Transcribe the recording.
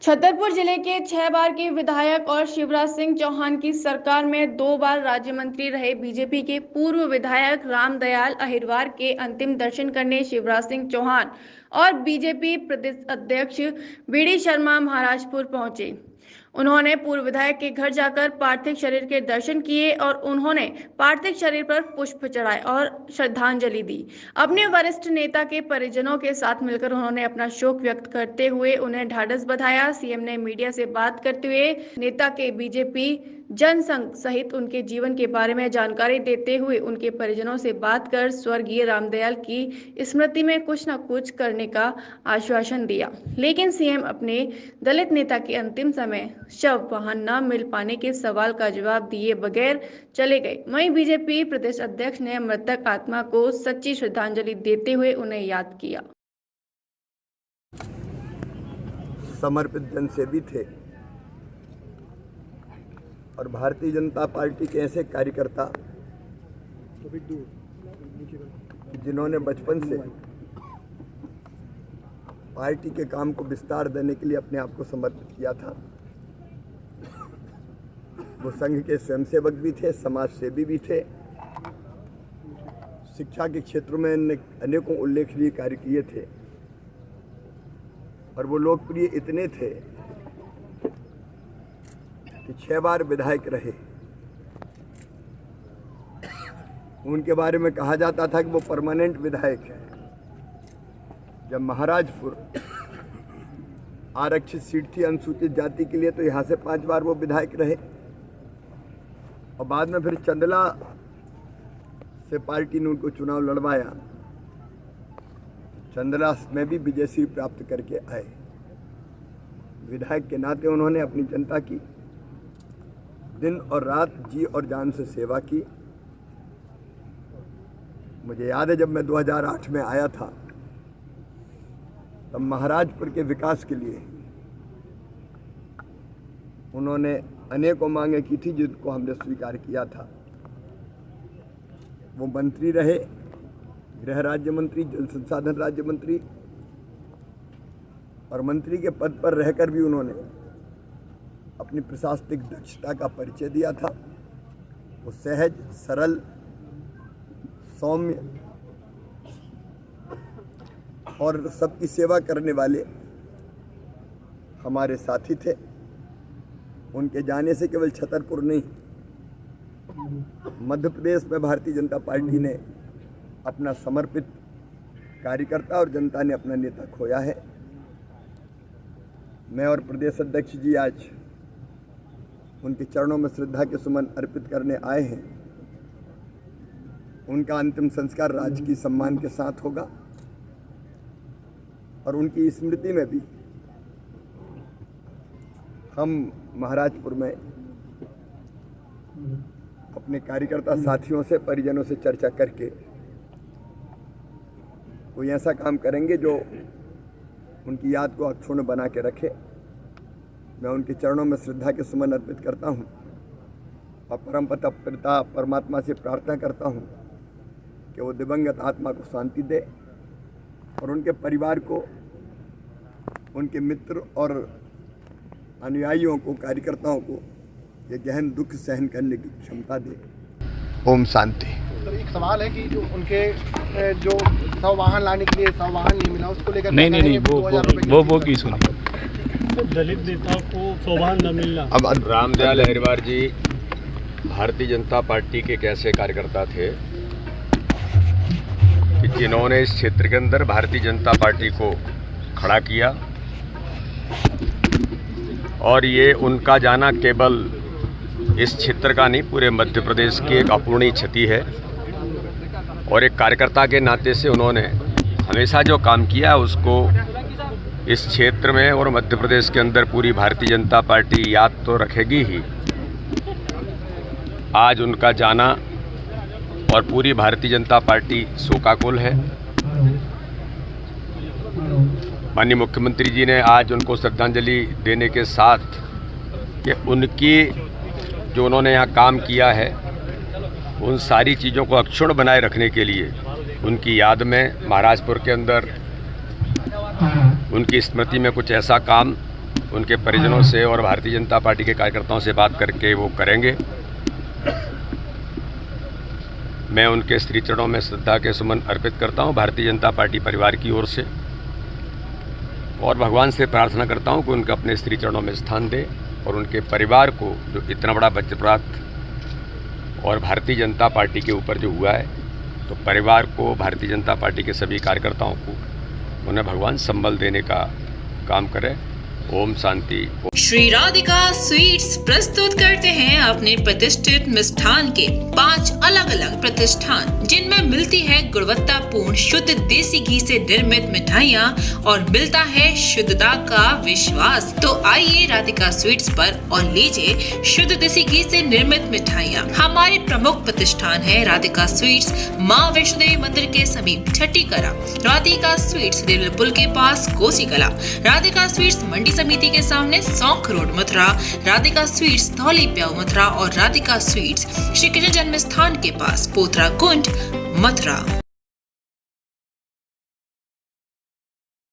छतरपुर जिले के 6 बार के विधायक और शिवराज सिंह चौहान की सरकार में 2 बार राज्य मंत्री रहे बीजेपी के पूर्व विधायक रामदयाल अहिरवार के अंतिम दर्शन करने शिवराज सिंह चौहान और बीजेपी प्रदेश अध्यक्ष वीडी शर्मा महाराजपुर पहुंचे। उन्होंने पूर्व विधायक के घर जाकर पार्थिव शरीर के दर्शन किए और उन्होंने पार्थिव शरीर पर पुष्प चढ़ाए और श्रद्धांजलि दी। अपने वरिष्ठ नेता के परिजनों के साथ मिलकर उन्होंने अपना शोक व्यक्त करते हुए उन्हें ढाढ़स बंधाया। सीएम ने मीडिया से बात करते हुए नेता के बीजेपी जनसंघ सहित उनके जीवन के बारे में जानकारी देते हुए उनके परिजनों से बात कर स्वर्गीय रामदयाल की स्मृति में कुछ न कुछ करने का आश्वासन दिया, लेकिन सीएम अपने दलित नेता के अंतिम समय शव वाहन न मिल पाने के सवाल का जवाब दिए बगैर चले गए। वहीं बीजेपी प्रदेश अध्यक्ष ने मृतक आत्मा को सच्ची श्रद्धांजलि देते हुए उन्हें याद किया। समर्पित जनसेवी थे और भारतीय जनता पार्टी के ऐसे कार्यकर्ता जिन्होंने बचपन से पार्टी के काम को विस्तार देने के लिए अपने आप को समर्पित किया था। वो संघ के स्वयंसेवक भी थे, समाज सेवी भी थे, शिक्षा के क्षेत्र में अनेकों उल्लेखनीय कार्य किए थे और वो लोकप्रिय इतने थे कि 6 बार विधायक रहे। उनके बारे में कहा जाता था कि वो परमानेंट विधायक है। जब महाराजपुर आरक्षित सीट थी अनुसूचित जाति के लिए, तो यहाँ से 5 बार वो विधायक रहे और बाद में फिर चंदला से पार्टी ने उनको चुनाव लड़वाया। चंदला में भी विजयश्री प्राप्त करके आए। विधायक के नाते उन्होंने अपनी जनता की दिन और रात जी और जान से सेवा की। मुझे याद है जब मैं 2008 में आया था, तब महाराजपुर के विकास के लिए उन्होंने अनेकों मांगे की थी जिनको हमने स्वीकार किया था। वो मंत्री रहे, गृह राज्य मंत्री, जल संसाधन राज्य मंत्री, और मंत्री के पद पर रहकर भी उन्होंने अपनी प्रशासनिक दक्षता का परिचय दिया था। वो सहज, सरल, सौम्य और सबकी सेवा करने वाले हमारे साथी थे। उनके जाने से केवल छतरपुर नहीं, मध्य प्रदेश में भारतीय जनता पार्टी ने अपना समर्पित कार्यकर्ता और जनता ने अपना नेता खोया है। मैं और प्रदेश अध्यक्ष जी आज उनके चरणों में श्रद्धा के सुमन अर्पित करने आए हैं। उनका अंतिम संस्कार राजकीय सम्मान के साथ होगा और उनकी स्मृति में भी हम महाराजपुर में अपने कार्यकर्ता साथियों से, परिजनों से चर्चा करके कोई ऐसा काम करेंगे जो उनकी याद को अक्षुण्ण बना के रखे। मैं उनके चरणों में श्रद्धा के सुमन अर्पित करता हूँ और परमपिता पिता परमात्मा से प्रार्थना करता हूँ कि वो दिवंगत आत्मा को शांति दे और उनके परिवार को, उनके मित्र और अनुयायियों को, कार्यकर्ताओं को ये गहन दुख सहन करने की क्षमता दे। ओम शांति। तो एक सवाल है कि जो उनके जो सवाहन लाने के लिए सवाहन नहीं मिला, उसको लेकर नहीं वो की सुनी। दलित नेता को सवाहन न मिलना। अब रामदयाल अहिरवार जी भारतीय जनता पार्टी के कैसे कार्यकर्ता थे कि जिन्होंने इस क्षेत्र के अंदर भारतीय जनता पार्टी को खड़ा किया, और ये उनका जाना केवल इस क्षेत्र का नहीं, पूरे मध्य प्रदेश की एक अपूर्णीय क्षति है। और एक कार्यकर्ता के नाते से उन्होंने हमेशा जो काम किया उसको इस क्षेत्र में और मध्य प्रदेश के अंदर पूरी भारतीय जनता पार्टी याद तो रखेगी ही। आज उनका जाना और पूरी भारतीय जनता पार्टी शोकाकुल है। माननीय मुख्यमंत्री जी ने आज उनको श्रद्धांजलि देने के साथ कि उनकी जो उन्होंने यहाँ काम किया है उन सारी चीज़ों को अक्षुण्ण बनाए रखने के लिए उनकी याद में महाराजपुर के अंदर उनकी स्मृति में कुछ ऐसा काम उनके परिजनों से और भारतीय जनता पार्टी के कार्यकर्ताओं से बात करके वो करेंगे। मैं उनके श्री चरणों में श्रद्धा के सुमन अर्पित करता हूं भारतीय जनता पार्टी परिवार की ओर से, और भगवान से प्रार्थना करता हूं कि उनके अपने श्री चरणों में स्थान दे और उनके परिवार को जो इतना बड़ा वज्रपात और भारतीय जनता पार्टी के ऊपर जो हुआ है, तो परिवार को, भारतीय जनता पार्टी के सभी कार्यकर्ताओं को उन्हें भगवान संबल देने का काम करे। ओम शांति। श्री राधिका स्वीट्स प्रस्तुत करते हैं अपने प्रतिष्ठित मिष्ठान के 5 अलग अलग प्रतिष्ठान, जिनमें मिलती है गुणवत्तापूर्ण शुद्ध देसी घी से निर्मित मिठाइयाँ और मिलता है शुद्धता का विश्वास। तो आइए राधिका स्वीट्स पर और लीजिए शुद्ध देसी घी से निर्मित मिठाइयाँ। हमारे प्रमुख प्रतिष्ठान है राधिका स्वीट्स, माँ वैष्णो देवी मंदिर के समीप छठी कला, राधिका स्वीट्स रेलवे पुल के पास कोसी कला, राधिका स्वीट्स मंडी समिति के सामने सौंख रोड मथुरा, राधिका स्वीट्स धौली प्याऊ मथुरा और राधिका स्वीट्स श्री कृष्ण जन्म स्थान के पास पोथरा कुंड मथुरा।